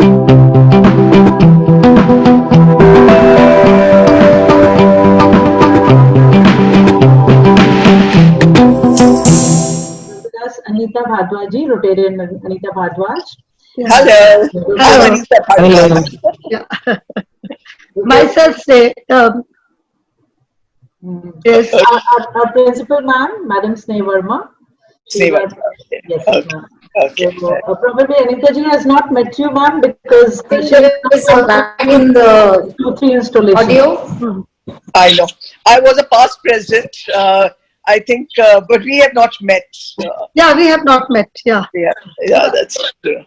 Anita Bhardwaj, Rotarian Anita Bhardwaj. Hello. Hello. Anita Bhardwaj. Yeah. Myself say, yes. Our principal ma'am, Madam Sneh Verma. Yes. Okay. So, probably Anita ji has not met you, ma'am, because she is a lag in the 2-3 installation. audio. I know. I was a past president, I think, but we have not met. Yeah, we have not met. Yeah. Yeah, that's true.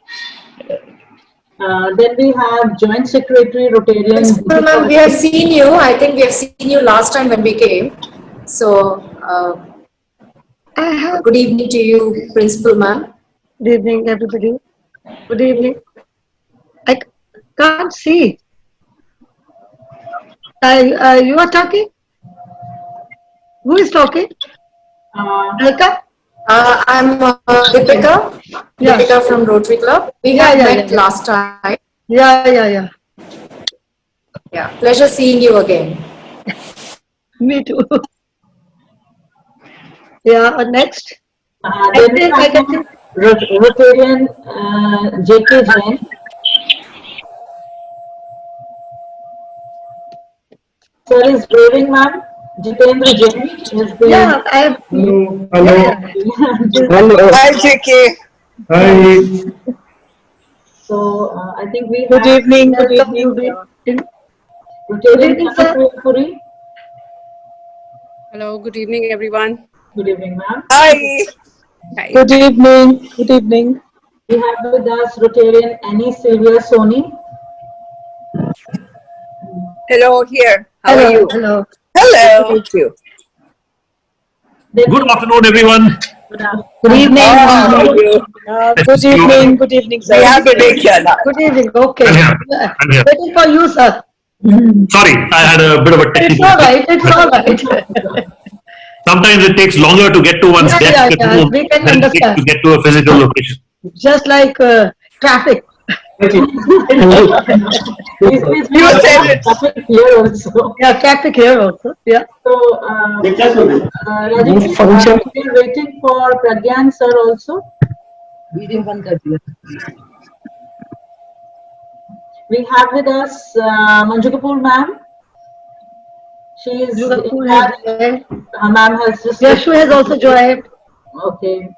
Then we have Joint Secretary Rotarian. Ma'am, we have seen you. I think we have seen you last time when we came. So, good evening to you, Principal Ma'am. Good evening, everybody. Good evening. I can't see. You are talking? Who is talking? Alka? I'm Deepika. Yeah. Deepika from Rotary Club. We have met last time. Yeah. Yeah, pleasure seeing you again. Me too. Yeah, next. Then I can Rotarian J.K. Jain. Sir is waving, ma'am. Jitendra Jain is the. Yeah, I have. Hello. Hi, JK. Hi. So I think we. Good evening. Good evening. Rotarian Puri. Hello, good evening, everyone. Good evening, ma'am. Hi. Hi. Good evening. Good evening. We have with us Rotarian Annie Sylvia Soni. Hello, here. How are you? Hello. Hello. Thank you. Good afternoon, everyone. Good evening. How are you? Good evening. Good evening, sir. We have the break here now. Good evening. Okay. I'm here. Waiting for you, sir. Sorry, I had a bit of a It's technical. all right. It's all right. Sometimes it takes longer to get to one's desk at home We can than it takes understand. to get to a physical location. Just like traffic. You said it. Traffic here also. Yeah, traffic here also. Yeah. So, Rajesh, we are waiting for Pragyan sir also. We have with us Manju Kapoor ma'am. She is. Ma'am has just. Yashu has also joined. Okay.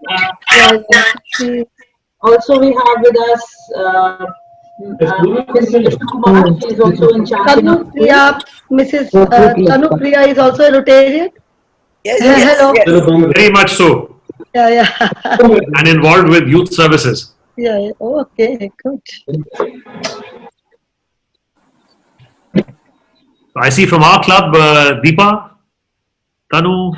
Also, we have with us Ms. Vishnu Kumar. She is also in charge. Tanu Priya, Mrs. Tanu Priya is also a Rotarian. Yes, Hello. yes. Very much so. Yeah. And involved with youth services. Yeah. Okay. Good. I see from our club, Deepa, Tanu,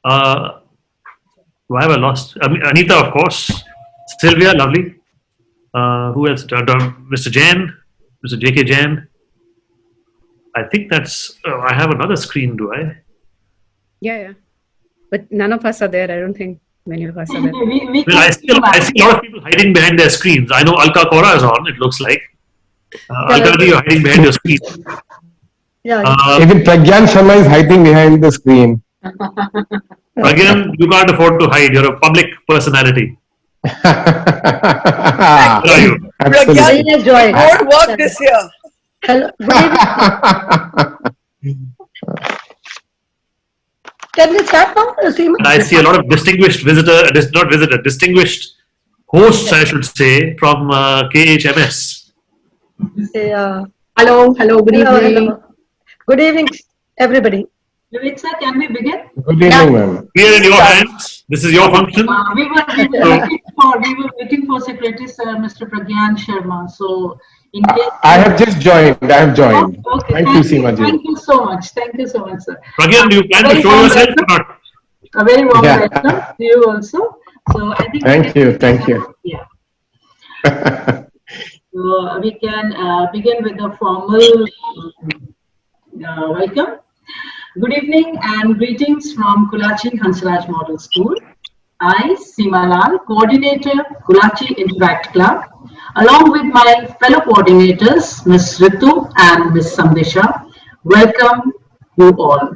why have I lost? Anita, of course. Sylvia, lovely. Who else? Mr. Jain, Mr. J.K. Jain. I think that's. I have another screen, do I? Yeah. But none of us are there. I don't think many of us are there. Well, I see a lot of people hiding behind their screens. I know Alka Kora is on, it looks like. Alka, you're hiding behind your screen. Yeah. Even Pragyan Sharma is hiding behind the screen. Pragyan, you can't afford to hide. You're a public personality. Where are you? Pragyan, it won't work this year. Hello. Can we start now? And I see a lot of distinguished distinguished hosts, I should say, from KHMS. Yeah. Hello, good evening. Hello. Good evening, everybody. Vivek sir, can we begin? Good evening, ma'am. We are in your hands. This is your function. We were waiting for Secretary Sir, Mr. Pragyan Sharma. So, in case I have just joined. Okay, Thank you, Seema ji. Thank you so much. Thank you so much, sir. Pragyan, do you plan to show yourself or not? A very warm welcome to you also. So, I think. Thank you. Yeah. So, we can begin with the formal welcome. Good evening and greetings from Kulachi Hansraj Model School. I, Seema Lal, Coordinator, Kulachi Interact Club, Along with my fellow coordinators, Ms. Ritu and Ms. Sandesha, welcome you all.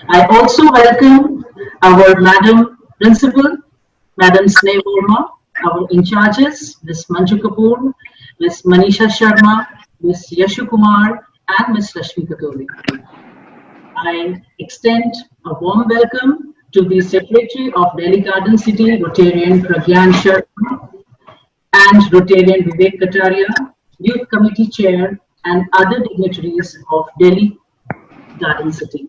I also welcome our Madam Principal, Madam Sneh Verma, our in charges, Ms. Manju Kapoor, Ms. Manisha Sharma, Ms. Yashu Kumar, and Ms. Rashmi Katuri. I extend a warm welcome to the Secretary of Delhi Garden City, Rotarian Pragyan Sharma, and Rotarian Vivek Kataria, Youth Committee Chair, and other dignitaries of Delhi Garden City.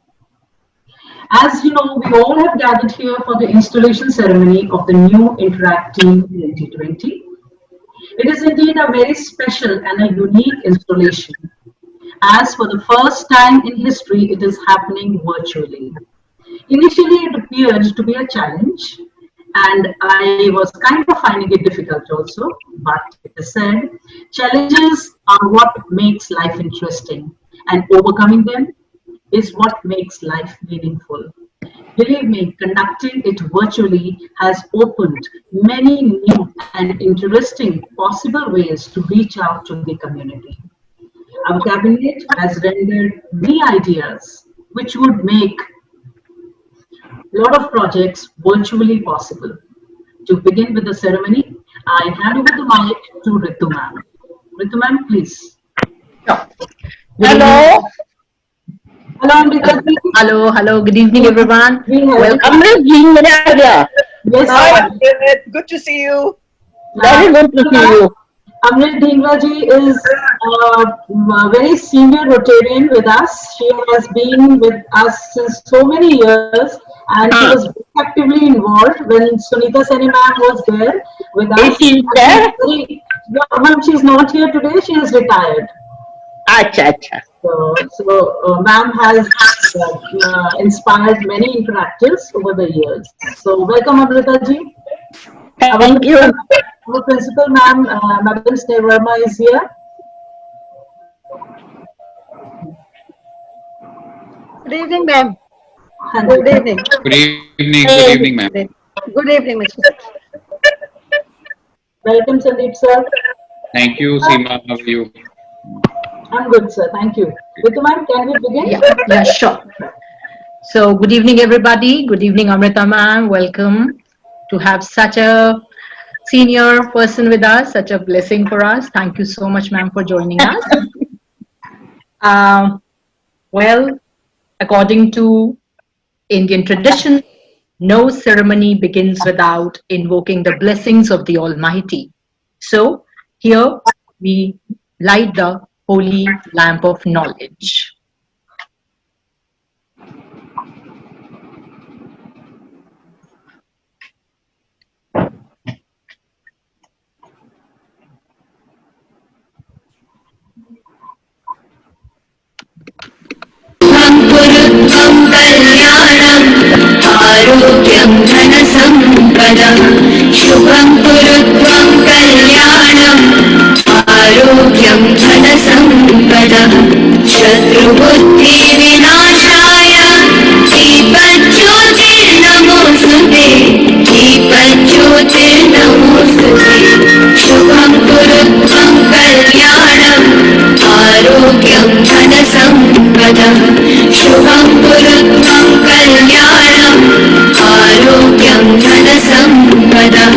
As you know, we all have gathered here for the installation ceremony of the new Interact Team 2020. It is indeed a very special and a unique installation, as for the first time in history, it is happening virtually. Initially, it appeared to be a challenge, and I was kind of finding it difficult also, but it is said, challenges are what makes life interesting, and overcoming them is what makes life meaningful. Believe me, conducting it virtually has opened many new and interesting possible ways to reach out to the community. Our cabinet has rendered many ideas which would make a lot of projects virtually possible. To begin with the ceremony, I hand over the mic to Ritu ma'am. Ritu ma'am, please. Hello. Hello, Amrita ji. Hello. Good evening, everyone. Welcome. Yes, Hi, Amrit. Good to see you. very good to see you. Amrit Dhingra ji is a very senior Rotarian with us. She has been with us since so many years, and she was actively involved when Sunita Seni ma'am was there with us. Is there? Ma'am, she's not here today. She is retired. Acha. So ma'am has inspired many interactors over the years. So welcome, Amrita ji. Thank you. Our principal, ma'am, Madam Sneh Verma is here. Good evening, ma'am. And Good evening. Good evening, ma'am. Good evening, Mr. welcome, Sandeep sir. Thank you, Seema. How are you? I'm good, sir. Thank you. Ritu ma'am, can we begin? Yeah, sure. So, good evening, everybody. Good evening, Amrita ma'am. Welcome to have such a senior person with us, such a blessing for us. Thank you so much, ma'am, for joining us. Well, according to Indian tradition, no ceremony begins without invoking the blessings of the Almighty. So, here we light the holy lamp of knowledge. आरोग्यं धनसम्पदः शुभं कुरु त्वं कल्याणम् आरोग्यं धनसम्पदः शत्रुबुद्धिविनाशाय दीपज्योतिर्नमोऽस्तुते दीपज्योतिर्नमोऽस्तुते शुभं कुरु त्वं कल्याणम् आरोग्यं धनसम्पदः शुभं कुरु त्वं कल्याणम् आरोग्यं धनसम्पदः.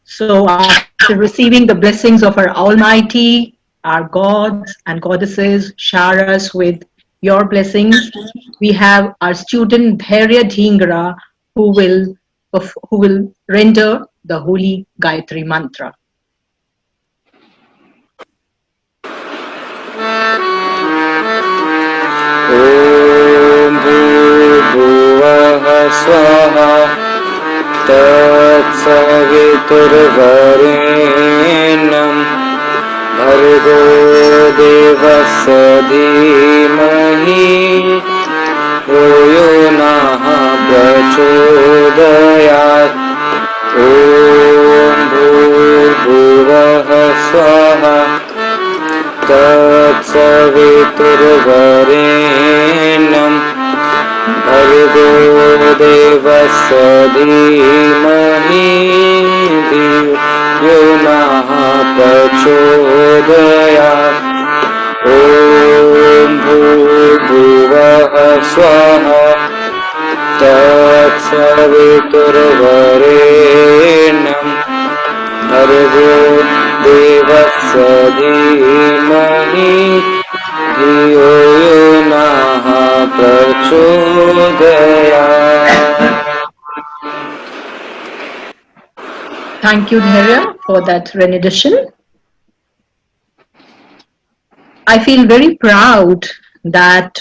So, after receiving the blessings of our Almighty, our gods and goddesses shower us with your blessings. We have our student Dhairya Dhingra who will render the holy Gayatri mantra. Om Bhurvuvah Swaha Tatsaviturvarenyam Bhargo Devasya Dhimahi Yo Naha Prachodayat Om Bhurvuvah Swaha Tatsaviturvarenyam भर्गो देवस्य धीमहि धियो नः प्रचोदयात् ॐ भूर्भुवः स्वः तत्सवितुर्वरेण्यं भर्गो देवस्य धीमहि धियो यो नः प्रचोदयात्. Thank you, Dhairya, for that rendition. I feel very proud that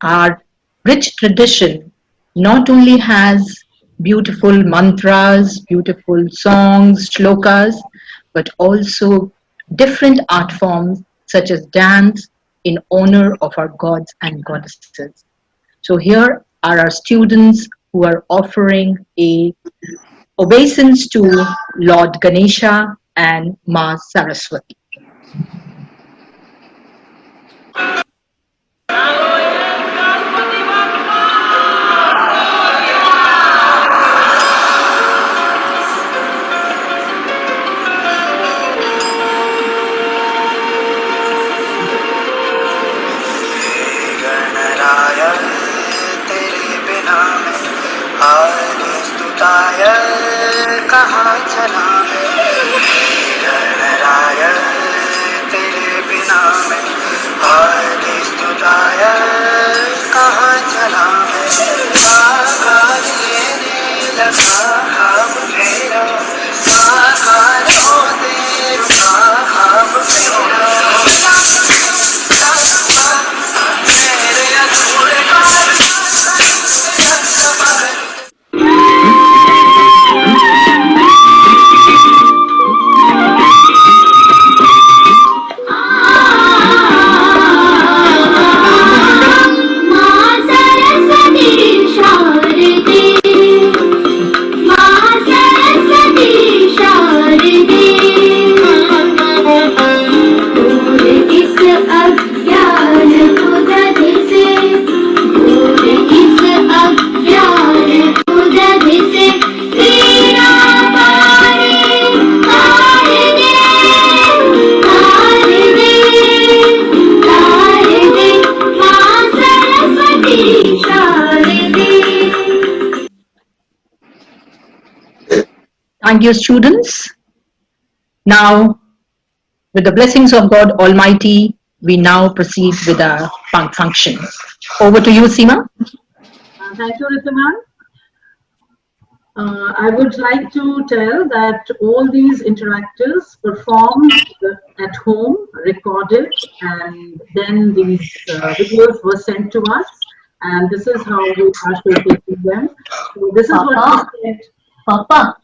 our rich tradition not only has beautiful mantras, beautiful songs, shlokas, but also different art forms such as dance in honor of our gods and goddesses. So here are our students who are offering a obeisance to Lord Ganesha and Ma Saraswati. कहाँ चला गणराय तेरे बिना मैं स्तुताय कहाँ चला आकार लेने लगा खाब मेरा साकार होते रुका खाब मेरा मेरे अधूरे Thank you, students. Now, with the blessings of God Almighty, we now proceed with our function. Over to you, Seema. Thank you, Rituman. I would like to tell that all these interactors performed at home, recorded, and then these videos were sent to us, and this is how we are showcasing them. So this is what I said. Papa.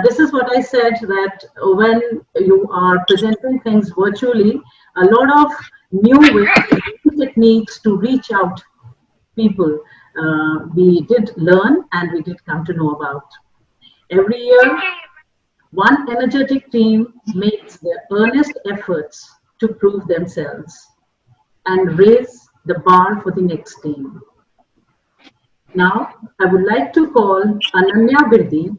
This is what I said, that when you are presenting things virtually, a lot of new ways, new techniques to reach out people we did learn and we did come to know about. Every year, one energetic team makes their earnest efforts to prove themselves and raise the bar for the next team. Now, I would like to call Ananya Birdi,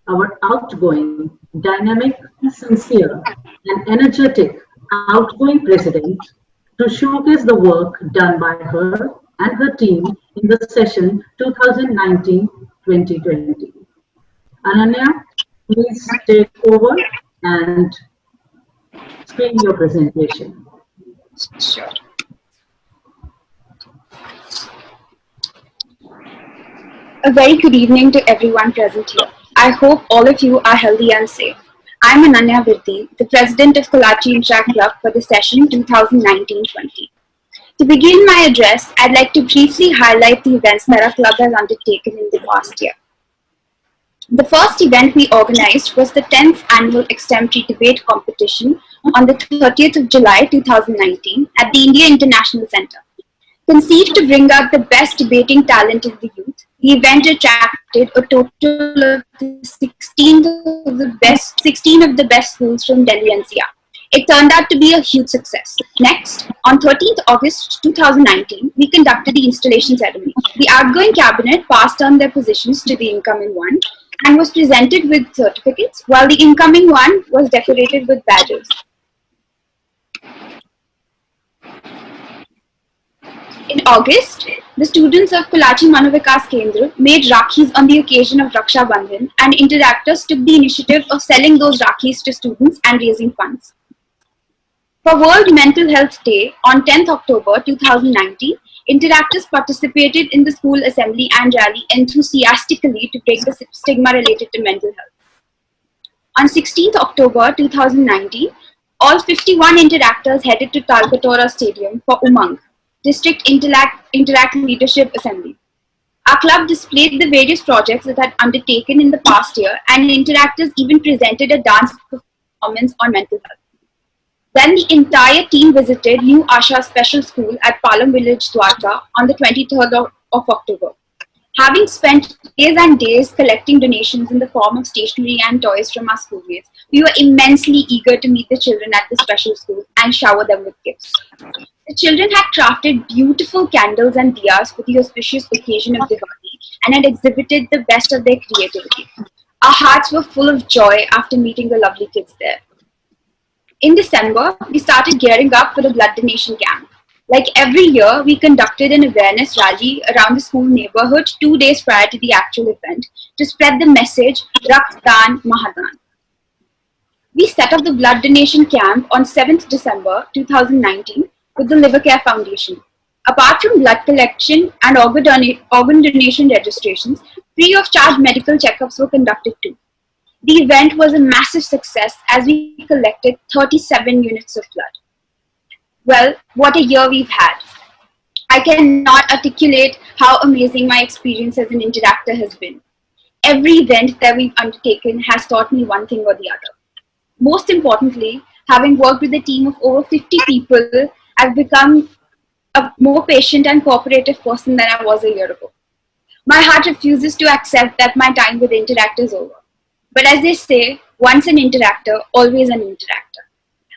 our outgoing, dynamic, sincere, and energetic outgoing president, to showcase the work done by her and her team in the session 2019-2020. Ananya, please take over and screen your presentation. Sure. A very good evening to everyone present here. I hope all of you are healthy and safe. I'm Ananya Birdi, the president of Kalachi Interact Club for the session 2019-20. To begin my address, I'd like to briefly highlight the events that our club has undertaken in the past year. The first event we organized was the 10th annual extempore debate competition on the 30th of July 2019 at the India International Center. Conceived to bring out the best debating talent in the youth, the event attracted a total of 16 of the best schools from Delhi NCR, It turned out to be a huge success. Next, on 13th August 2019, we conducted the installation ceremony. The outgoing cabinet passed on their positions to the incoming one and was presented with certificates, while the incoming one was decorated with badges. In August, the students of Kalachi Manovikas Kendra made Rakhis on the occasion of Raksha Bandhan, and interactors took the initiative of selling those Rakhis to students and raising funds. For World Mental Health Day on 10th October 2019, interactors participated in the school assembly and rally enthusiastically to break the stigma related to mental health. On 16th October 2019, all 51 interactors headed to Talkatora Stadium for Umang, District Interact Leadership Assembly. Our club displayed the various projects it had undertaken in the past year, and interactors even presented a dance performance on mental health. Then the entire team visited New Asha Special School at Palam Village, Dwarka on the 23rd of October. Having spent days and days collecting donations in the form of stationery and toys from our schoolmates, we were immensely eager to meet the children at the special school and shower them with gifts. The children had crafted beautiful candles and diyas for the auspicious occasion of Diwali and had exhibited the best of their creativity. Our hearts were full of joy after meeting the lovely kids there. In December, we started gearing up for the blood donation camp. Like every year, we conducted an awareness rally around the school neighborhood 2 days prior to the actual event to spread the message, Raktdan Mahadan. We set up the blood donation camp on 7th December 2019 with the Liver Care Foundation. Apart from blood collection and organ donation registrations, free of charge medical checkups were conducted too. The event was a massive success as we collected 37 units of blood. Well, what a year we've had. I cannot articulate how amazing my experience as an interactor has been. Every event that we've undertaken has taught me one thing or the other. Most importantly, having worked with a team of over 50 people, I've become a more patient and cooperative person than I was a year ago. My heart refuses to accept that my time with Interact is over. But as they say, once an interactor, always an interactor.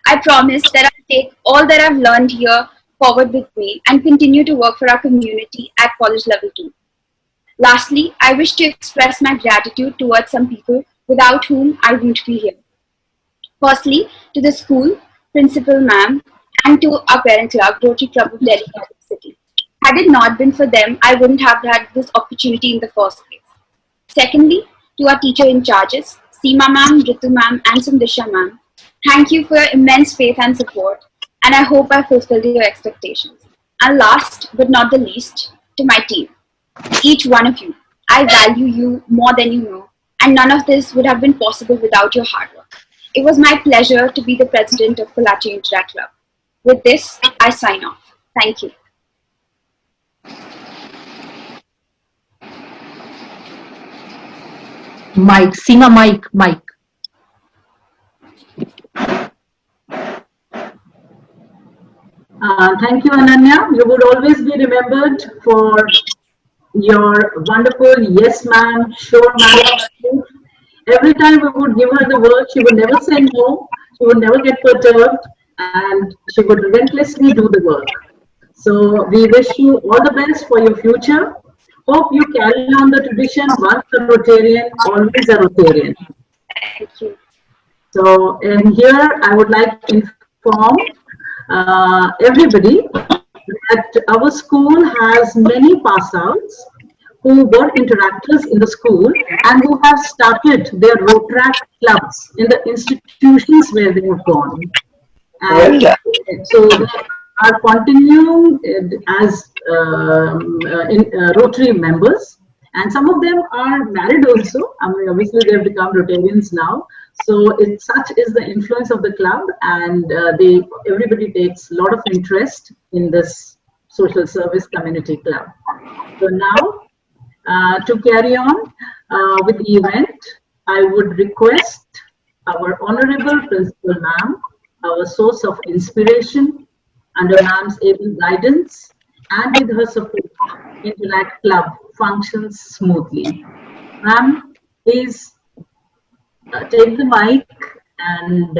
I promise that I'll take all that I've learned here forward with me and continue to work for our community at college level too. Lastly, I wish to express my gratitude towards some people without whom I wouldn't be here. Firstly, to the school, principal ma'am, and to our parent club, Rotary Club of Delhi City. Had it not been for them, I wouldn't have had this opportunity in the first place. Secondly, to our teacher in charges, Seema ma'am, Ritu ma'am, and Sandisha ma'am, thank you for your immense faith and support, and I hope I fulfilled your expectations. And last but not the least, to my team, each one of you. I value you more than you know, and none of this would have been possible without your hard work. It was my pleasure to be the president of Kalachi Interact Club. With this, I sign off. Thank you. Mike, Seema, Mike. Thank you, Ananya. You would always be remembered for your wonderful yes ma'am, sure ma'am. Every time we would give her the work, she would never say no, she would never get perturbed, and she would relentlessly do the work. So we wish you all the best for your future. Hope you carry on the tradition, once a Rotarian, always a Rotarian. Thank you. So in here, I would like to inform everybody that our school has many pass-outs who were interactors in the school and who have started their Rotaract clubs in the institutions where they have gone. And so they are continuing as Rotary members, and some of them are married also. I mean, obviously they have become Rotarians now. So such is the influence of the club, and everybody takes a lot of interest in this social service community club. So now, to carry on with the event, I would request our Honorable Principal Ma'am, our source of inspiration, under Ma'am's able guidance and with her support, Interact Club functions smoothly. Ma'am, please take the mic and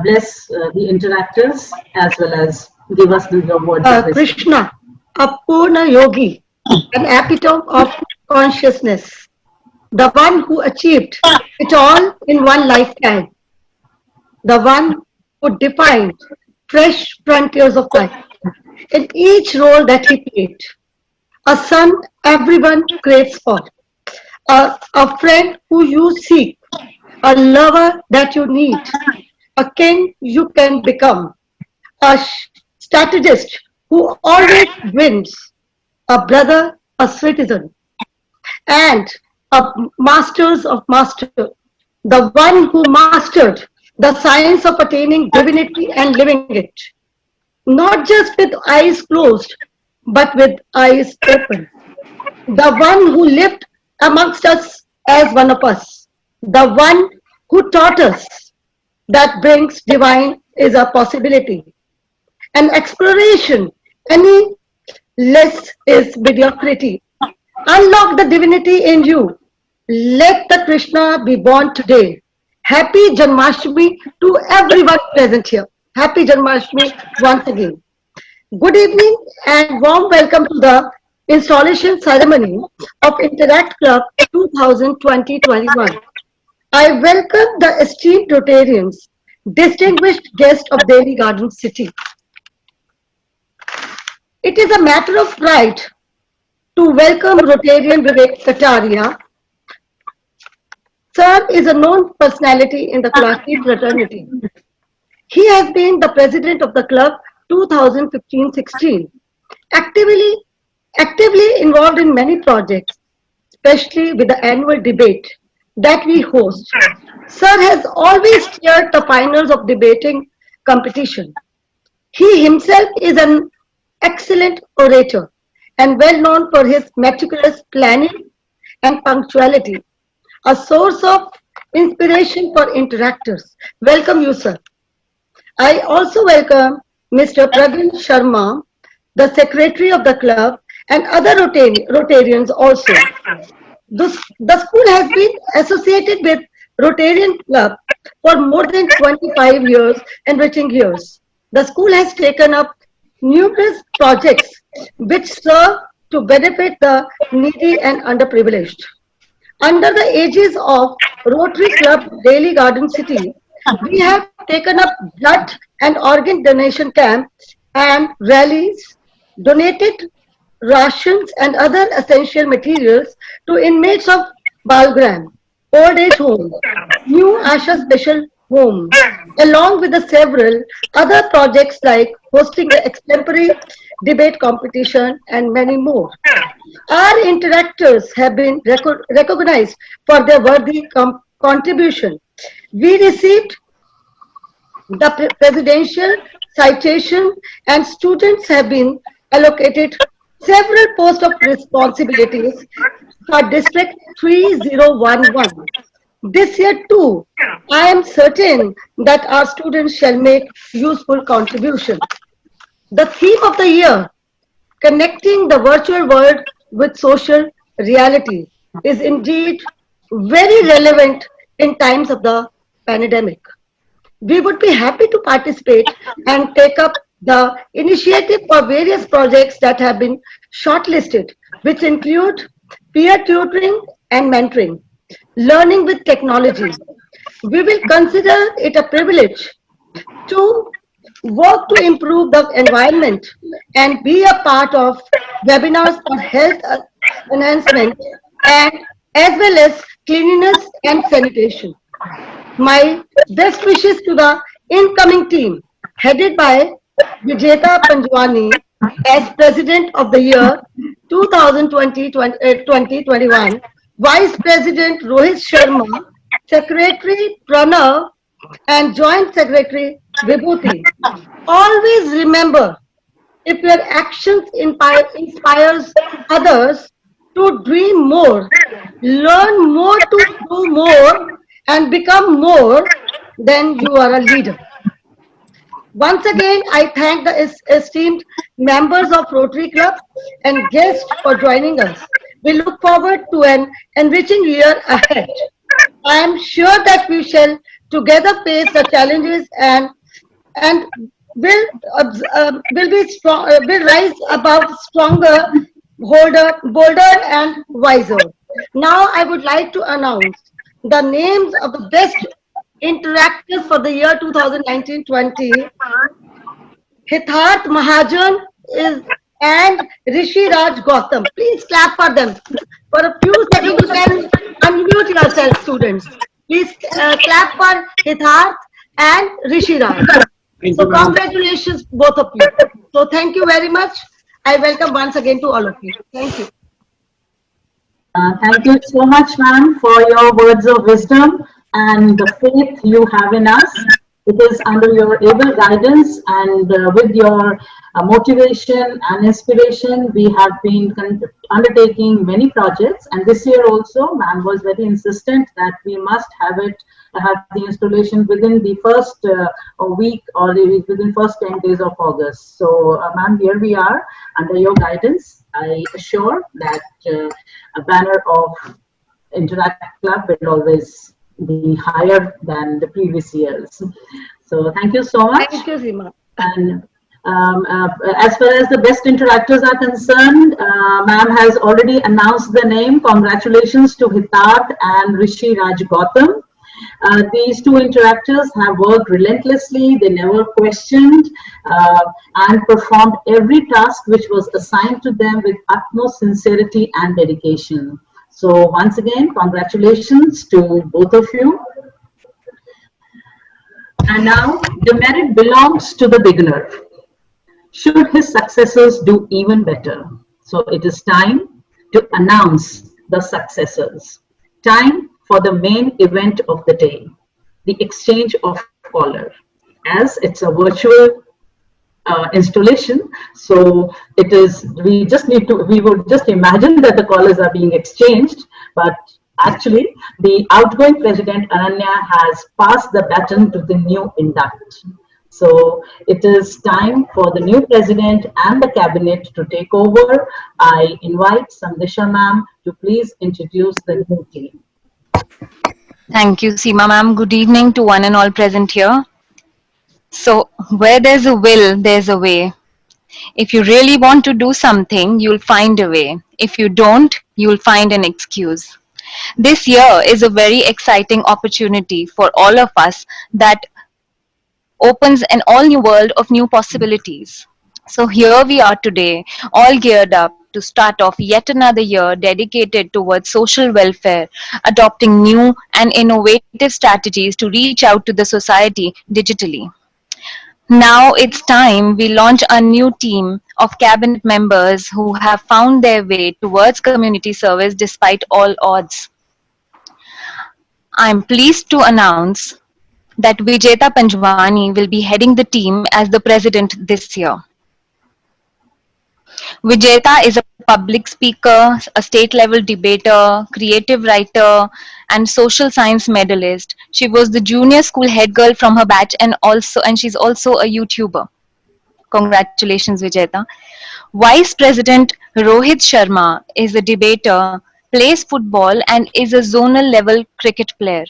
bless the interactors as well as give us the words of wisdom. Krishna, a Purna Yogi, an epitome of consciousness, the one who achieved it all in one lifetime, the one who defined fresh frontiers of life in each role that he played. A son everyone craves for, a friend who you seek, a lover that you need, a king you can become, a strategist who always wins, a brother, a citizen, and a masters of master, the one who mastered the science of attaining divinity and living it, not just with eyes closed, but with eyes open, the one who lived amongst us as one of us, the one who taught us that brings divine is a possibility. An exploration, any less is mediocrity. Unlock the divinity in you. Let the Krishna be born today. Happy Janmashtami to everyone present here. Happy Janmashtami once again. Good evening and warm welcome to the installation ceremony of Interact Club 2020-21. I welcome the esteemed Rotarians, distinguished guests of Delhi Garden City. It is a matter of pride to welcome Rotarian Vivek Kataria. Sir is a known personality in the Kalachi fraternity. He has been the president of the club 2015-16, actively involved in many projects, especially with the annual debate that we host. Sir has always steered the finals of debating competition. He himself is an excellent orator and well known for his meticulous planning and punctuality, a source of inspiration for interactors. Welcome you, sir. I also welcome Mr. Pragin Sharma, the secretary of the club, and other Rotarians also. The school has been associated with Rotarian Club for more than 25 years, enriching years. The school has taken up numerous projects which serve to benefit the needy and underprivileged. Under the aegis of Rotary Club Delhi Garden City, we have taken up blood and organ donation camps and rallies, donated rations and other essential materials to inmates of Balgram, old age home, new Asha special home, along with the several other projects like hosting the extemporary debate competition and many more. Our interactors have been recognized for their worthy contribution. We received the presidential citation and students have been allocated several posts of responsibilities for District 3011. This year too, I am certain that our students shall make useful contribution. The theme of the year, connecting the virtual world with social reality, is indeed very relevant in times of the pandemic. We would be happy to participate and take up the initiative for various projects that have been shortlisted, which include peer tutoring and mentoring, learning with technology. We will consider it a privilege to work to improve the environment and be a part of webinars for health enhancement and as well as cleanliness and sanitation. My best wishes to the incoming team headed by Vijeta Panjwani as President of the Year 2020-2021, Vice President Rohit Sharma, Secretary Pranav, and Joint Secretary Vibhuti. Always remember, if your actions inspires others to dream more, learn more to do more, and become more, then you are a leader. Once again, I thank the esteemed members of Rotary Club and guests for joining us. We look forward to an enriching year ahead. I am sure that we shall together face the challenges and will be strong, will rise above stronger, bolder and wiser. Now I would like to announce the names of the best interactors for the year 2019-20. Hitarth Mahajan is and Rishi Raj Gautam. Please clap for them. For a few seconds, you can unmute yourself, students. Please clap for Hitarth and Rishi Raj. So congratulations, both of you. So thank you very much. I welcome once again to all of you. Thank you. Thank you so much, ma'am, for your words of wisdom and the faith you have in us. It is under your able guidance and with your motivation and inspiration, we have been undertaking many projects. And this year also, ma'am was very insistent that we must have the installation within the first week or within first 10 days of August. So, ma'am, here we are under your guidance. I assure that a banner of Interact Club will always be higher than the previous years. So thank you so much. Thank you, Seema. And as far as the best interactors are concerned, ma'am has already announced the name. Congratulations to Hitarth and Rishi Raj Gautam. These two interactors have worked relentlessly. They never questioned and performed every task which was assigned to them with utmost sincerity and dedication. So once again, congratulations to both of you. And now the merit belongs to the beginner. Should his successors do even better? So it is time to announce the successors. Time for the main event of the day, the exchange of caller. As it's a virtual installation, so it is, we would just imagine that the callers are being exchanged, but actually the outgoing president Ananya has passed the baton to the new induct. So it is time for the new president and the cabinet to take over. I invite Samdesha ma'am to please introduce the new team. Thank you, Seema ma'am. Good evening to one and all present here. So, where there's a will, there's a way. If you really want to do something, you'll find a way. If you don't, you'll find an excuse. This year is a very exciting opportunity for all of us that opens an all new world of new possibilities. So here we are today, all geared up to start off yet another year dedicated towards social welfare, adopting new and innovative strategies to reach out to the society digitally. Now it's time we launch a new team of cabinet members who have found their way towards community service despite all odds. I'm pleased to announce that Vijeta Panjwani will be heading the team as the president this year. Vijeta is a public speaker, a state-level debater, creative writer, and social science medalist. She was the junior school head girl from her batch and she's also a YouTuber. Congratulations, Vijeta. Vice President Rohit Sharma is a debater, plays football, and is a zonal level cricket player.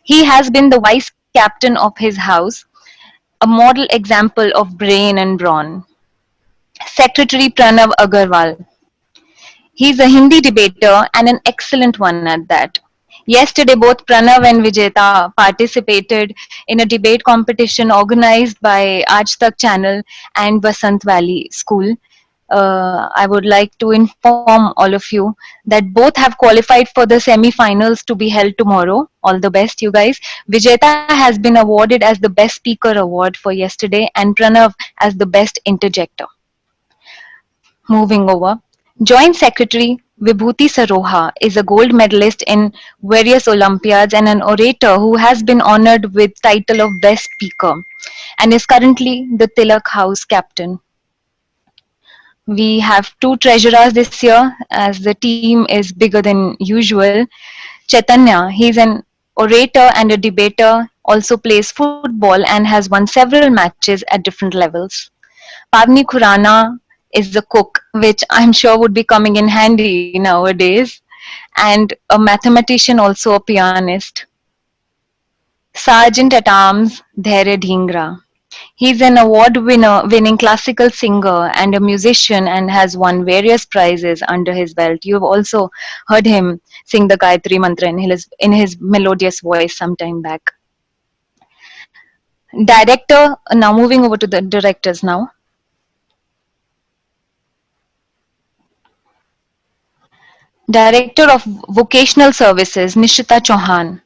He has been the vice captain of his house, a model example of brain and brawn. Secretary Pranav Agarwal. He's a Hindi debater and an excellent one at that. Yesterday, both Pranav and Vijeta participated in a debate competition organized by Aaj Tak channel and Basant Valley School. I would like to inform all of you that both have qualified for the semi-finals to be held tomorrow. All the best, you guys. Vijeta has been awarded as the Best Speaker Award for yesterday and Pranav as the Best Interjector. Moving over, Joint Secretary Vibhuti Saroha is a gold medalist in various Olympiads and an orator who has been honored with title of Best Speaker and is currently the Tilak House captain. We have two treasurers this year as the team is bigger than usual. Chaitanya, he's an orator and a debater, also plays football and has won several matches at different levels. Pavni Khurana is the cook, which I'm sure would be coming in handy nowadays. and a mathematician, also a pianist. Sergeant at Arms Dhairya Dhingra. He's an winning classical singer and a musician and has won various prizes under his belt. You've also heard him sing the Gayatri Mantra in his melodious voice some time back. Director, now moving over to the directors now. Director of Vocational Services, Nishita Chauhan.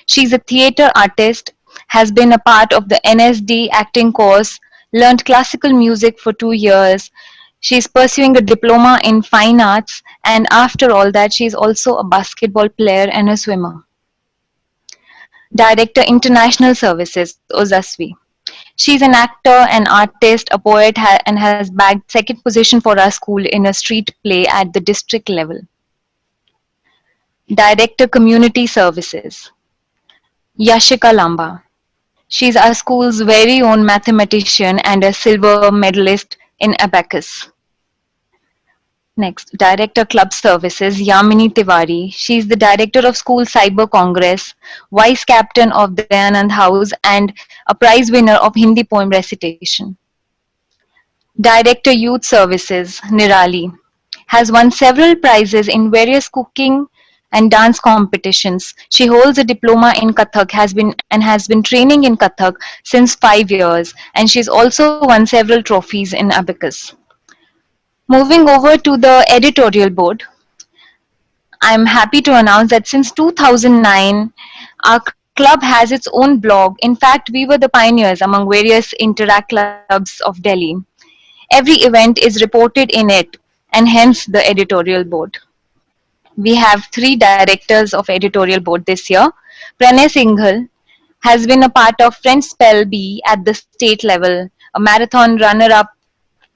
She's a theatre artist, has been a part of the NSD acting course, learned classical music for 2 years. She's pursuing a diploma in fine arts, and after all that, she's also a basketball player and a swimmer. Director International Services, Ozasvi. She's an actor, an artist, a poet, and has bagged second position for our school in a street play at the district level. Director Community Services, Yashika Lamba. She's our school's very own mathematician and a silver medalist in abacus. Next, Director Club Services, Yamini Tiwari. She's the Director of School Cyber Congress, Vice Captain of the Dayanand House, and a prize winner of Hindi poem recitation. Director Youth Services, Nirali. Has won several prizes in various cooking and dance competitions. She holds a diploma in Kathak, has been training in Kathak since 5 years, and she's also won several trophies in abacus. Moving over to the editorial board, I'm happy to announce that since 2009, our club has its own blog. In fact, we were the pioneers among various interact clubs of Delhi. Every event is reported in it, and hence the editorial board. We have 3 directors of editorial board this year. Pranay Singhal has been a part of French Spell Bee at the state level, a marathon runner-up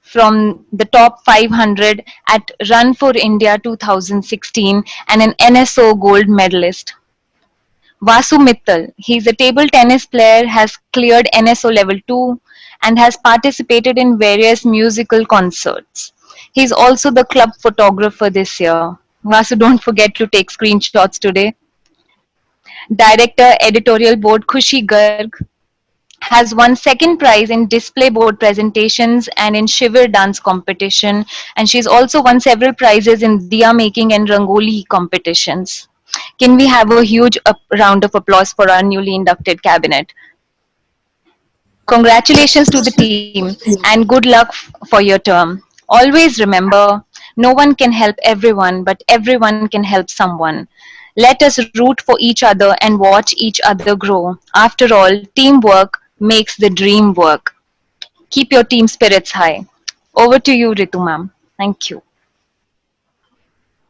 from the top 500 at Run for India 2016 and an NSO gold medalist. Vasu Mittal, he's a table tennis player, has cleared NSO level 2 and has participated in various musical concerts. He's also the club photographer this year. Vasu, don't forget to take screenshots today. Director, Editorial Board, Khushi Garg, has won second prize in display board presentations and in Shivir dance competition, and she's also won several prizes in diya making and rangoli competitions. Can we have a huge round of applause for our newly inducted cabinet? Congratulations to the team and good luck for your term. Always remember, no one can help everyone, but everyone can help someone. Let us root for each other and watch each other grow. After all, teamwork makes the dream work. Keep your team spirits high. Over to you, Ritu ma'am. Thank you.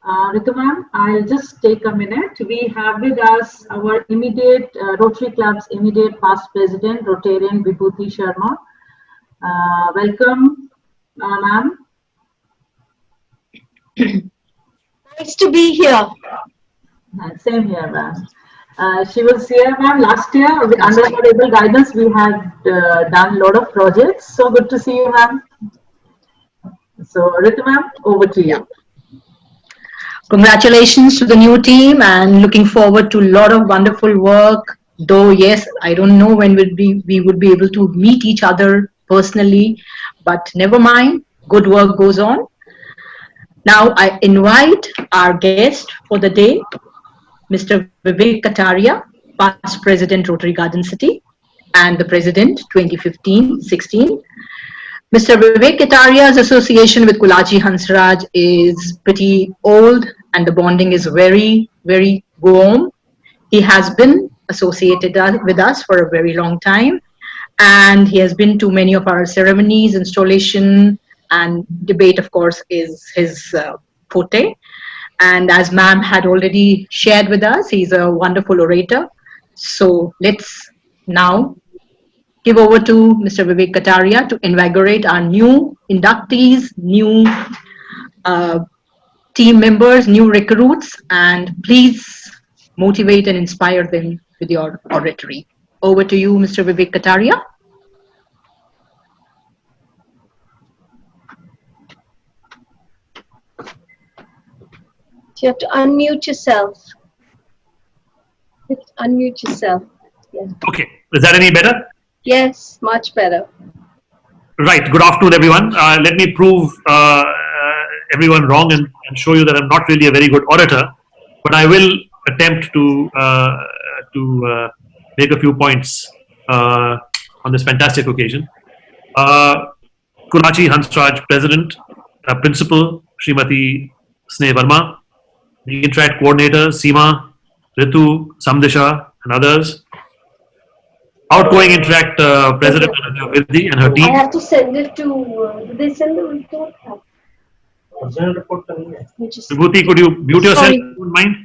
Ritu ma'am, I'll just take a minute. We have with us our immediate Rotary Club's immediate past president, Rotarian Vibhuti Sharma. Welcome, ma'am. Nice to be here. Same here, ma'am. She was here, ma'am, last year. Under her able guidance, we had done a lot of projects. So good to see you, ma'am. So, Ritu ma'am, over to you. Congratulations to the new team and looking forward to a lot of wonderful work. Though, yes, I don't know when we would be able to meet each other personally, but never mind, good work goes on. Now I invite our guest for the day, Mr. Vivek Kataria, past President, Rotary Garden City, and the President 2015-16. Mr. Vivek Kataria's association with Kulachi Hansraj is pretty old and the bonding is very, very warm. He has been associated with us for a very long time and he has been to many of our ceremonies, installation, and debate, of course, is his forte. And as ma'am had already shared with us, he's a wonderful orator. So let's now give over to Mr. Vivek Kataria to invigorate our new inductees, new team members, new recruits, and please motivate and inspire them with your oratory. Over to you, Mr. Vivek Kataria. You have to unmute yourself. Unmute yourself. Yeah. Okay, is that any better? Yes, much better. Right, good afternoon everyone. Let me prove everyone wrong and show you that I'm not really a very good orator, but I will attempt to make a few points on this fantastic occasion. Kulachi Hansraj President, Principal Srimati Sneh Verma, the Interact Coordinator Seema, Ritu, Samdisha and others. Outgoing Interact President Ananya Virdi and her team. I have to send it to. Did they send the report? Vibhuti, could you mute yourself? Sorry. If you don't mind?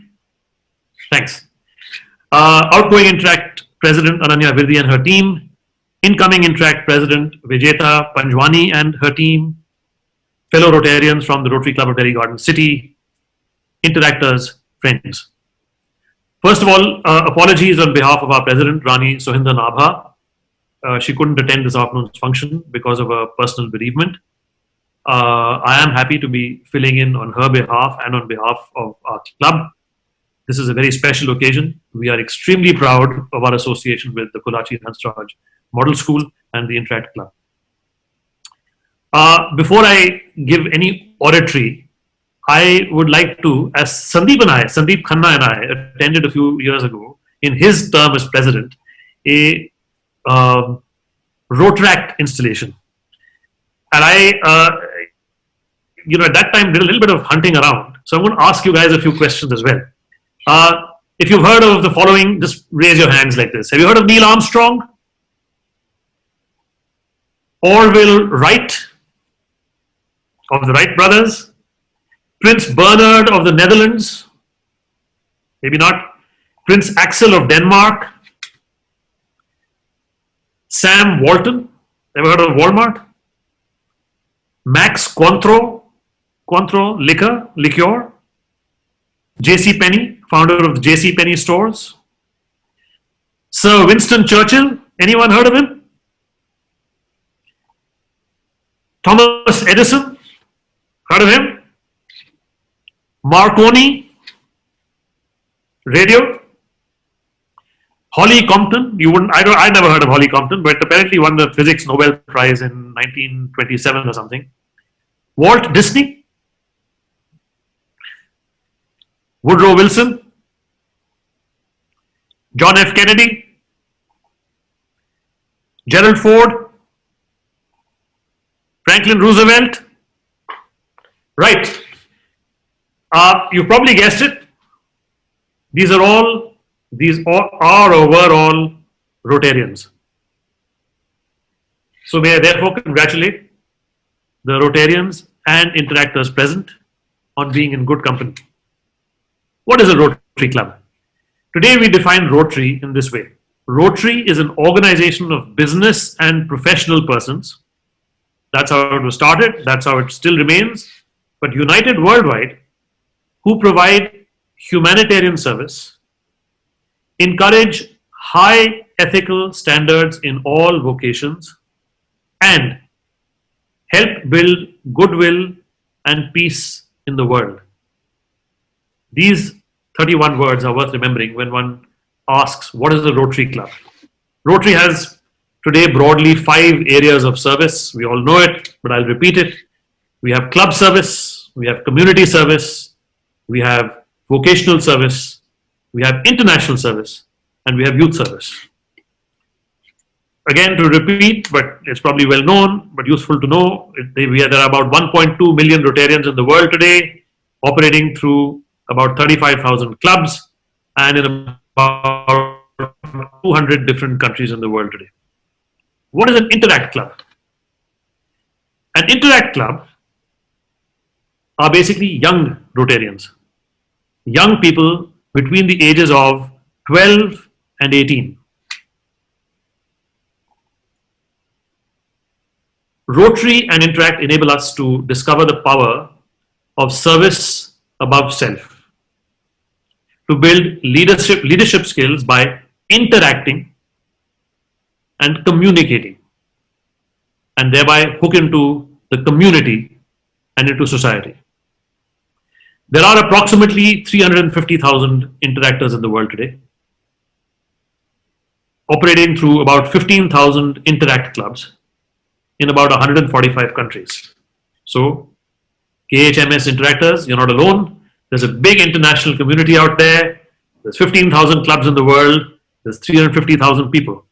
Thanks. Outgoing Interact President Ananya Virdi and her team. Incoming Interact President Vijeta Panjwani and her team. Fellow Rotarians from the Rotary Club of Delhi Garden City. Interactors, friends. First of all, apologies on behalf of our President, Rani Sohinder Nabha. She couldn't attend this afternoon's function because of a personal bereavement. I am happy to be filling in on her behalf and on behalf of our club. This is a very special occasion. We are extremely proud of our association with the Kulachi Hansraj Model School and the Interact Club. Before I give any oratory, I would like to, as Sandeep Khanna and I attended a few years ago, in his term as president, a Rotaract installation. And I, at that time did a little bit of hunting around. So I'm going to ask you guys a few questions as well. If you've heard of the following, just raise your hands like this. Have you heard of Neil Armstrong? Orville Wright of the Wright brothers? Prince Bernhard of the Netherlands? Maybe not. Prince Axel of Denmark? Sam Walton? Ever heard of Walmart? Max Cointreau liqueur? J.C. Penney, founder of the J.C. Penney stores? Sir Winston Churchill? Anyone heard of him? Thomas Edison? Heard of him? Marconi radio. Holly Compton, I never heard of Holly Compton, but apparently won the Physics Nobel Prize in 1927 or something. Walt Disney. Woodrow Wilson. John F. Kennedy. Gerald Ford. Franklin Roosevelt. Right. You probably guessed it. These are or were all Rotarians. So may I therefore congratulate the Rotarians and interactors present on being in good company. What is a Rotary Club? Today we define Rotary in this way. Rotary is an organization of business and professional persons. That's how it was started. That's how it still remains. But united worldwide, who provide humanitarian service, encourage high ethical standards in all vocations, and help build goodwill and peace in the world. These 31 words are worth remembering when one asks, what is a Rotary Club? Rotary has today broadly 5 areas of service. We all know it, but I'll repeat it. We have club service, we have community service, we have vocational service, we have international service, and we have youth service. Again, to repeat, but it's probably well known, but useful to know, there are about 1.2 million Rotarians in the world today, operating through about 35,000 clubs, and in about 200 different countries in the world today. What is an Interact Club? An Interact Club are basically young Rotarians, young people between the ages of 12 and 18. Rotary and Interact enable us to discover the power of service above self, to build leadership skills by interacting and communicating, and thereby hook into the community and into society. There are approximately 350,000 interactors in the world today, operating through about 15,000 Interact clubs in about 145 countries. So, KHMS interactors, you're not alone. There's a big international community out there. There's 15,000 clubs in the world. There's 350,000 people.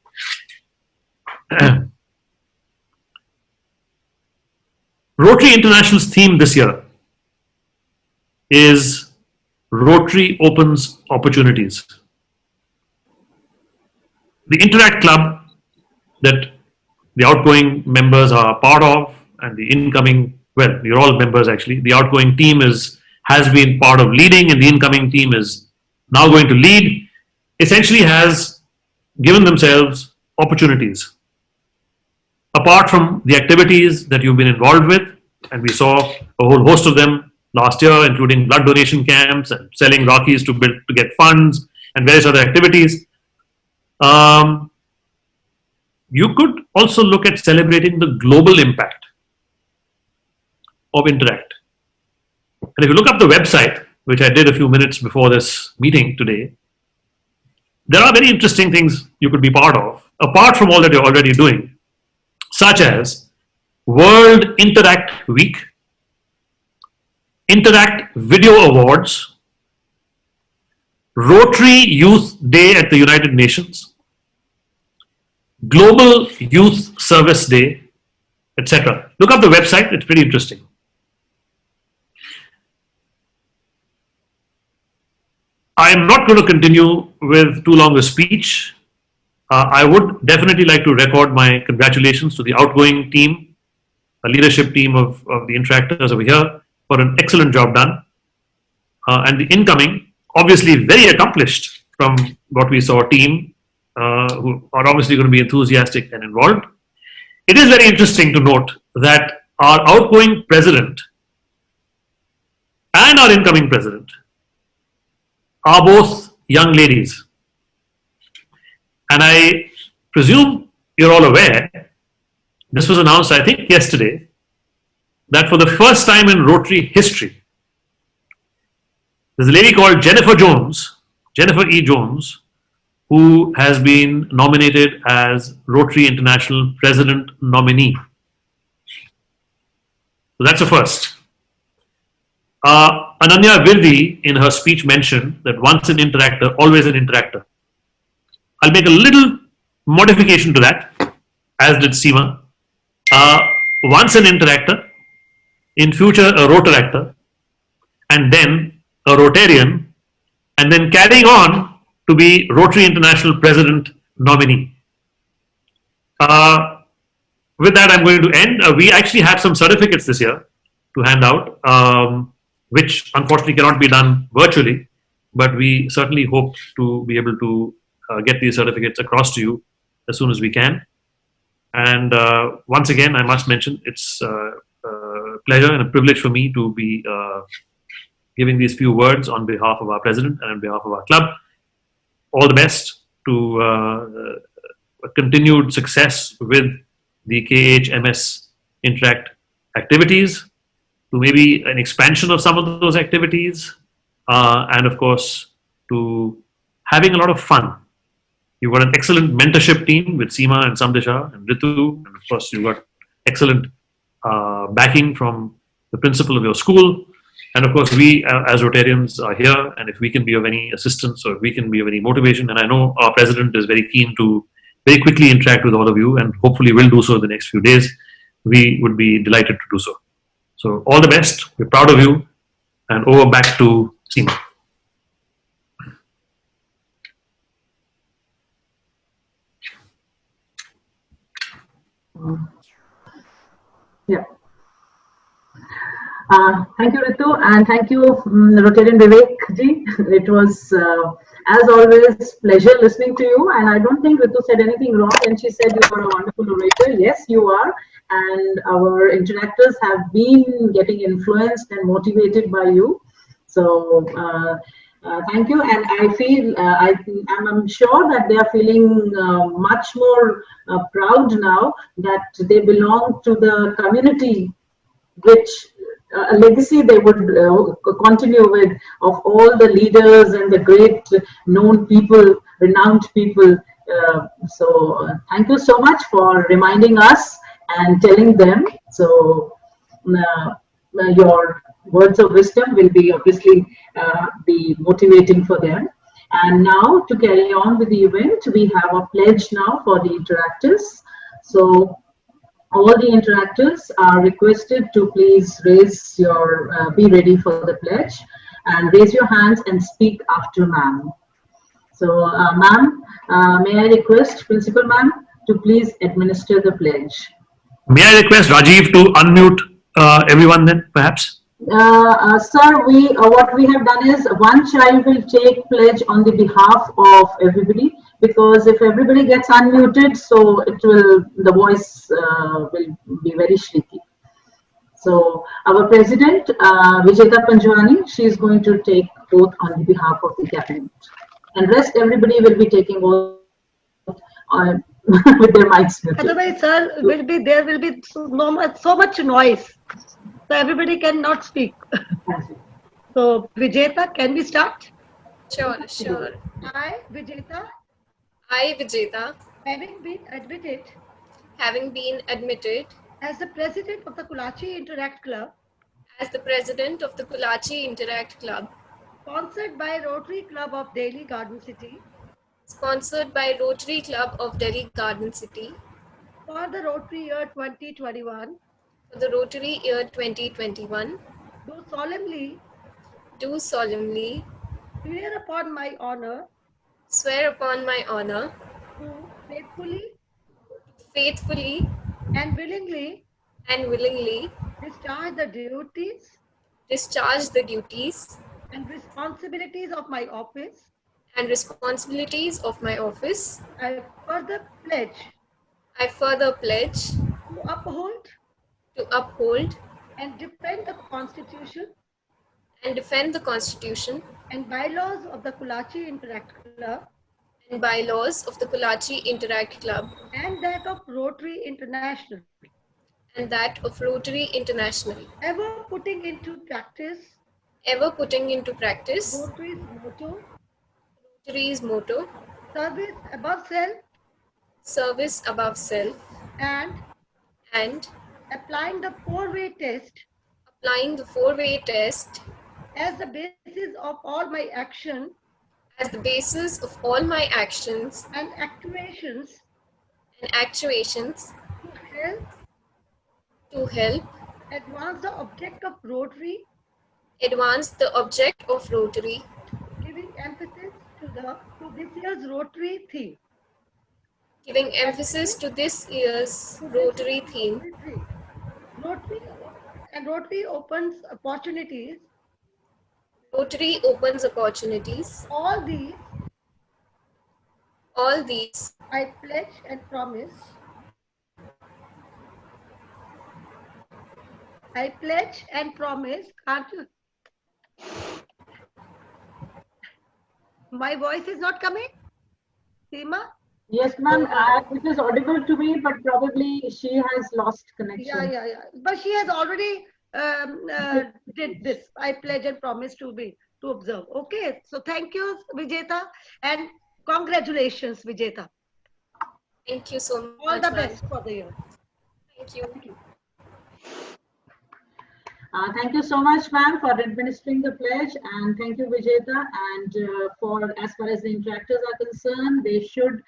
Rotary International's theme this year is Rotary Opens Opportunities. The Interact Club that the outgoing members are part of, and the incoming, well, you're all members actually. The outgoing team has been part of leading, and the incoming team is now going to lead, essentially has given themselves opportunities. Apart from the activities that you've been involved with, and we saw a whole host of them last year, including blood donation camps and selling Rockies to get funds and various other activities. You could also look at celebrating the global impact of Interact. And if you look up the website, which I did a few minutes before this meeting today, there are very interesting things you could be part of, apart from all that you're already doing, such as World Interact Week, Interact Video Awards, Rotary Youth Day at the United Nations, Global Youth Service Day, etc. Look up the website, it's pretty interesting. I'm not going to continue with too long a speech. I would definitely like to record my congratulations to the outgoing team, the leadership team of the interactors over here, for an excellent job done. And the incoming, obviously very accomplished from what we saw, team, who are obviously going to be enthusiastic and involved. It is very interesting to note that our outgoing president and our incoming president are both young ladies. And I presume you're all aware, this was announced, I think, yesterday, that for the first time in Rotary history, there's a lady called Jennifer Jones, Jennifer E. Jones, who has been nominated as Rotary International President nominee. So that's a first. Ananya Virdi, in her speech, mentioned that once an interactor, always an interactor. I'll make a little modification to that, as did Seema. Once an interactor, in future a rotaractor, and then a Rotarian, and then carrying on to be Rotary International President nominee. With that, I'm going to end. We actually have some certificates this year to hand out, which unfortunately cannot be done virtually, but we certainly hope to be able to get these certificates across to you as soon as we can. And once again, I must mention, it's a pleasure and a privilege for me to be giving these few words on behalf of our president and on behalf of our club. All the best to a continued success with the KHMS Interact activities, to maybe an expansion of some of those activities, and of course, to having a lot of fun. You've got an excellent mentorship team with Seema and Samdesha and Ritu, and of course, you've got excellent backing from the principal of your school. And of course, we as Rotarians are here, and if we can be of any assistance or if we can be of any motivation, and I know our president is very keen to very quickly interact with all of you, and hopefully will do so in the next few days, we would be delighted to do so. So all the best, we're proud of you, and over back to Seema. Yeah. Thank you, Ritu, and thank you, Rotarian Vivek ji. It was, as always, pleasure listening to you. And I don't think Ritu said anything wrong, and she said you are a wonderful orator. Yes, you are. And our interactors have been getting influenced and motivated by you. So thank you. And I feel, I'm sure that they are feeling much more proud now that they belong to the community which a legacy they would continue with, of all the leaders and the great known people, renowned people. Thank you so much for reminding us and telling them. So your words of wisdom will be obviously be motivating for them. And now, to carry on with the event, we have a pledge now for the interactors. So all the interactors are requested to please raise your, be ready for the pledge, and raise your hands and speak after ma'am. So ma'am, may I request Principal ma'am to please administer the pledge. May I request Rajiv to unmute everyone then, perhaps? Sir, what we have done is one child will take pledge on the behalf of everybody, because if everybody gets unmuted, so the voice will be very shaky. So our president, Vijeta Panjwani, she is going to take oath on the behalf of the cabinet, and rest everybody will be taking oath with their mics muted. Otherwise, sir, there will be so much noise, so everybody cannot speak. So, Vijeta, can we start? Sure, sure. I, Vijeta, having been admitted as the president of the Kulachi Interact Club, sponsored by Rotary Club of Delhi Garden City, for the Rotary year 2021, do solemnly swear upon my honor to faithfully and willingly discharge the duties and responsibilities of my office. I further pledge to uphold and defend the Constitution and bylaws of the Kulachi Interact Club and that of Rotary International, ever putting into practice Rotary's motto, service above self, and applying the four-way test as the basis of all my actions and actuations to help advance the object of Rotary, giving emphasis to this year's Rotary theme. Rotary opens opportunities. All these I pledge and promise. Can't you? My voice is not coming? Seema? Yes, ma'am. It is audible to me, but probably she has lost connection. Yeah. But she has already did this. I pledge and promise to observe. Okay. So thank you, Vijeta, and congratulations, Vijeta. Thank you so much. All the best for the year. Thank you. Thank you so much, ma'am, for administering the pledge, and thank you, Vijeta. And for as far as the interactors are concerned, they should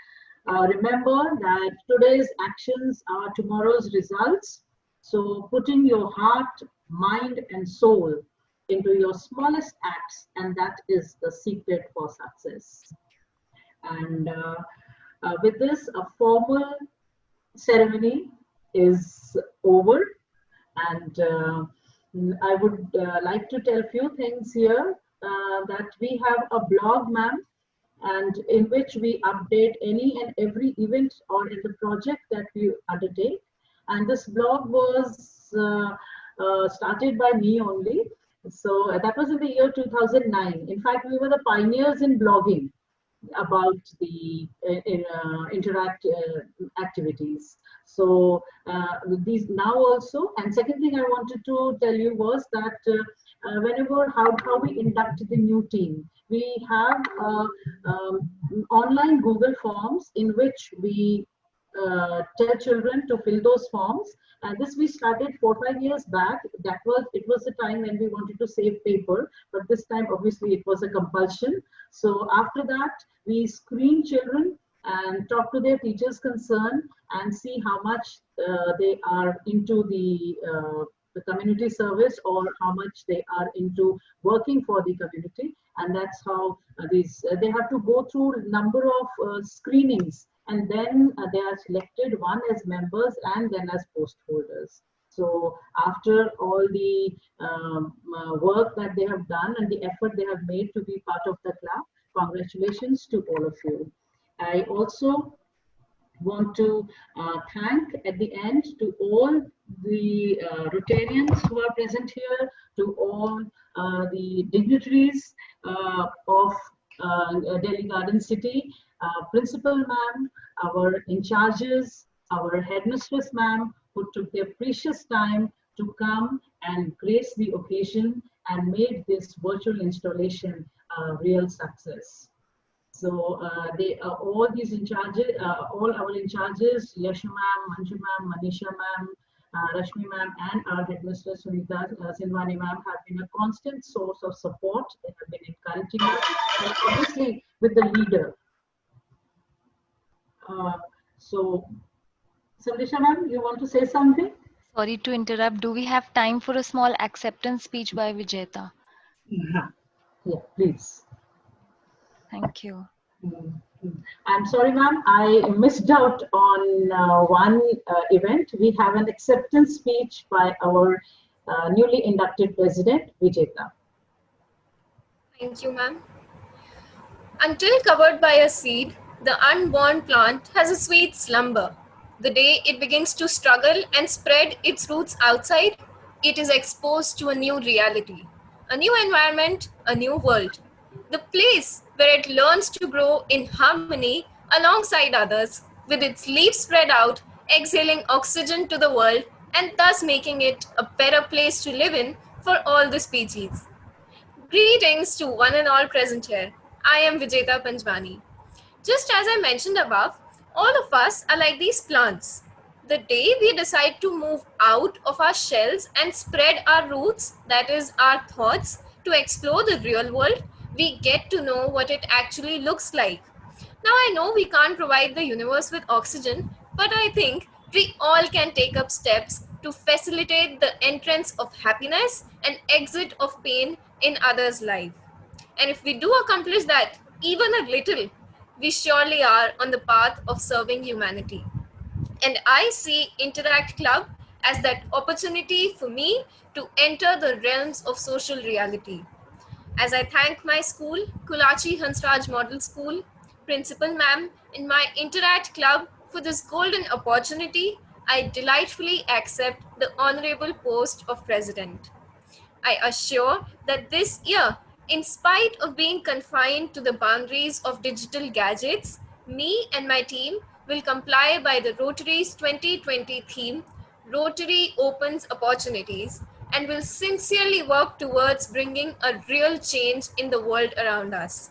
remember that today's actions are tomorrow's results. So putting your heart, mind, and soul into your smallest acts, and that is the secret for success. And with this, a formal ceremony is over, and I would like to tell a few things here, that we have a blog, ma'am, and in which we update any and every event or in the project that we undertake. And this blog was started by me only. So that was in the year 2009. In fact, we were the pioneers in blogging. about the interact activities. So these now also, and second thing I wanted to tell you was that whenever how we induct the new team, we have online Google Forms in which we tell children to fill those forms. And this we started 4-5 years back. It was the time when we wanted to save paper, but this time obviously it was a compulsion. So after that, we screen children and talk to their teachers concerned and see how much they are into the community service or how much they are into working for the community. And that's how they have to go through a number of screenings, and then they are selected, one as members and then as post holders. So after all the work that they have done and the effort they have made to be part of the club, congratulations to all of you. I also want to thank at the end to all the Rotarians who are present here, to all the dignitaries of Delhi Garden City, Principal Ma'am, our in charges, our headmistress Ma'am, who took their precious time to come and grace the occasion and made this virtual installation a real success. So they are all these in charges, all our in charges, Yashu Ma'am, Manju Ma'am, Manisha Ma'am, Rashmi Ma'am, and our headmistress Sunita Sinwani Ma'am have been a constant source of support. They have been encouraging us, and obviously with the leader. So, Sandisha Ma'am, you want to say something? Sorry to interrupt. Do we have time for a small acceptance speech by Vijeta? Yeah, please. Thank you. I'm sorry, ma'am, I missed out on one event. We have an acceptance speech by our newly inducted president, Vijeta. Thank you, ma'am. Until covered by a seed, the unborn plant has a sweet slumber. The day it begins to struggle and spread its roots outside, it is exposed to a new reality, a new environment, a new world. The place where it learns to grow in harmony alongside others, with its leaves spread out, exhaling oxygen to the world, and thus making it a better place to live in for all the species. Greetings to one and all present here. I am Vijeta Panjwani. Just as I mentioned above, all of us are like these plants. The day we decide to move out of our shells and spread our roots, that is our thoughts, to explore the real world, we get to know what it actually looks like. Now I know we can't provide the universe with oxygen, but I think we all can take up steps to facilitate the entrance of happiness and exit of pain in others' life. And if we do accomplish that, even a little, we surely are on the path of serving humanity. And I see Interact Club as that opportunity for me to enter the realms of social reality. As I thank my school, Kulachi Hansraj Model School, Principal Ma'am, and my Interact Club for this golden opportunity, I delightfully accept the honorable post of President. I assure that this year, in spite of being confined to the boundaries of digital gadgets, me and my team will comply by the Rotary's 2020 theme, Rotary Opens Opportunities, and will sincerely work towards bringing a real change in the world around us.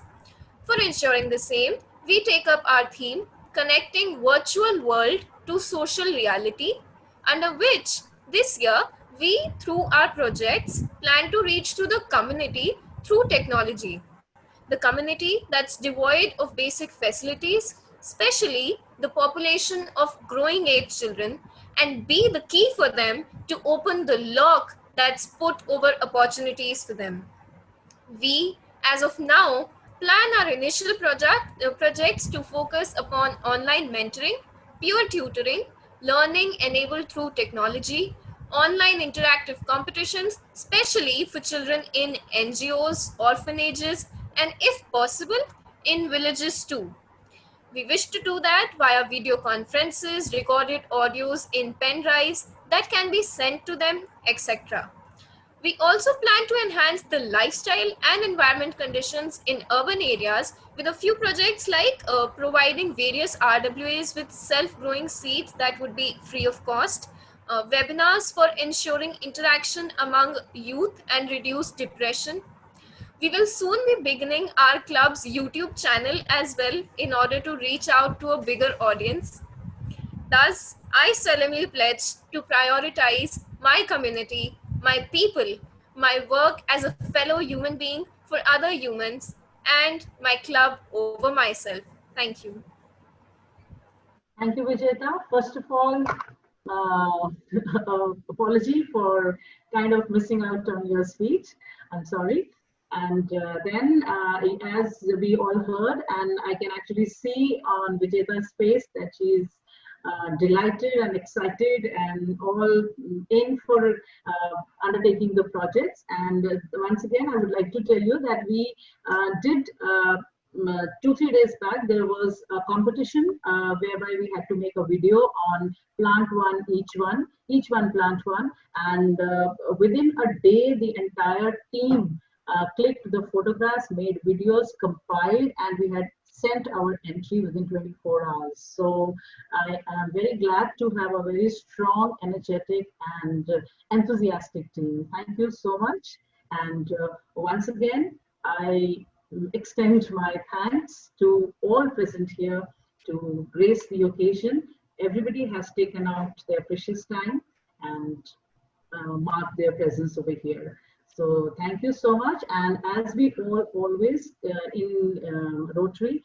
For ensuring the same, we take up our theme, Connecting Virtual World to Social Reality, under which this year we, through our projects, plan to reach to the community through technology. The community that's devoid of basic facilities, especially the population of growing age children, and be the key for them to open the lock that's put over opportunities for them. We, as of now, plan our initial projects to focus upon online mentoring, peer tutoring, learning enabled through technology, online interactive competitions, especially for children in NGOs, orphanages, and if possible, in villages too. We wish to do that via video conferences, recorded audios in pen drives that can be sent to them, etc. We also plan to enhance the lifestyle and environment conditions in urban areas with a few projects like providing various RWAs with self-growing seeds that would be free of cost, webinars for ensuring interaction among youth and reduce depression. We will soon be beginning our club's YouTube channel as well in order to reach out to a bigger audience. Thus, I solemnly pledge to prioritize my community, my people, my work as a fellow human being for other humans, and my club over myself. Thank you. Thank you, Vijayata. First of all, apology for kind of missing out on your speech. I'm sorry. And then, as we all heard, and I can actually see on Vijayata's face that she's delighted and excited and all in for undertaking the projects. And once again, I would like to tell you that we did 2-3 days back, there was a competition whereby we had to make a video on plant one, each one plant one. And within a day, the entire team clicked the photographs, made videos, compiled, and we had sent our entry within 24 hours. So I am very glad to have a very strong, energetic, and enthusiastic team. Thank you so much. And once again, I extend my thanks to all present here to grace the occasion. Everybody has taken out their precious time and marked their presence over here. So thank you so much. And as we always in Rotary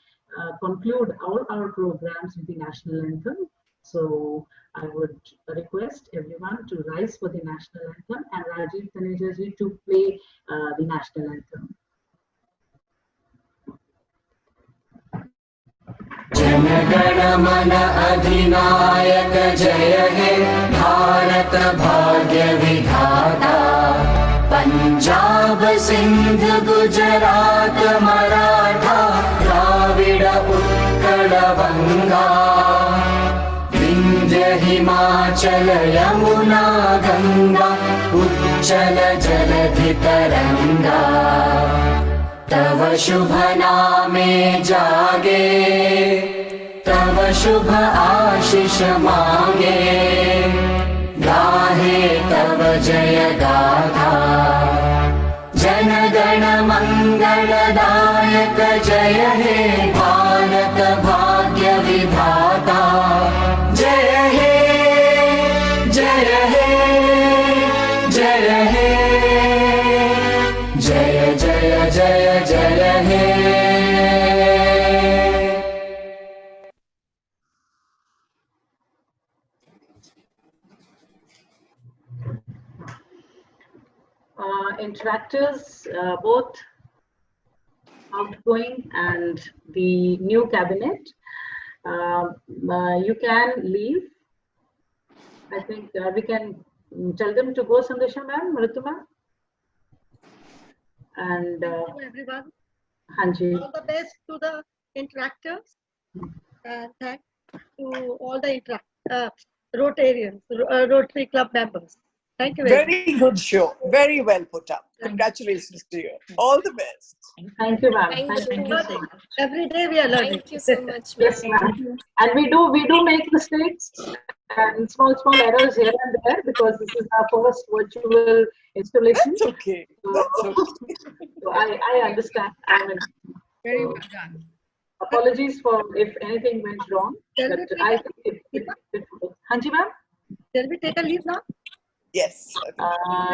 conclude all our programs with the national anthem. So I would request everyone to rise for the national anthem and Rajiv Taneja to play the national anthem. जनगण मन अधिनायक जय हे भारत भाग्य विधाता पंजाब सिंध गुजरात मराठा द्राविड उत्कल बंगा विंध्य हिमाचल यमुना गंगा उच्चल जलधि तरंगा तव शुभ नामे जागे तव शुभ आशीष मांगे गाहे तव जय गाथा जन गण मंगलदायक जय हे भारत भाग्य विधाता जय हे जय हे जय हे जय जय जय जय हे interactors, both outgoing and the new cabinet. You can leave. I think we can tell them to go, Sandesha ma'am, Mritu ma'am. And everyone. Hanji. All the best to the interactors. And thanks to all the Rotarians, Rotary Club members. Thank you very good show. Very well put up. Congratulations to you. All the best. Thank you, ma'am. Thank you so much. Every day we are learning. Thank you so much. Yes, ma'am. And we do make mistakes and small errors here and there because this is our first virtual installation. That's okay. That's okay. So I understand. I mean, Very well done. Apologies for if anything went wrong. But I think it Hanji ma'am? Shall we take a leave now? Yes.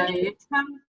Yes, ma'am.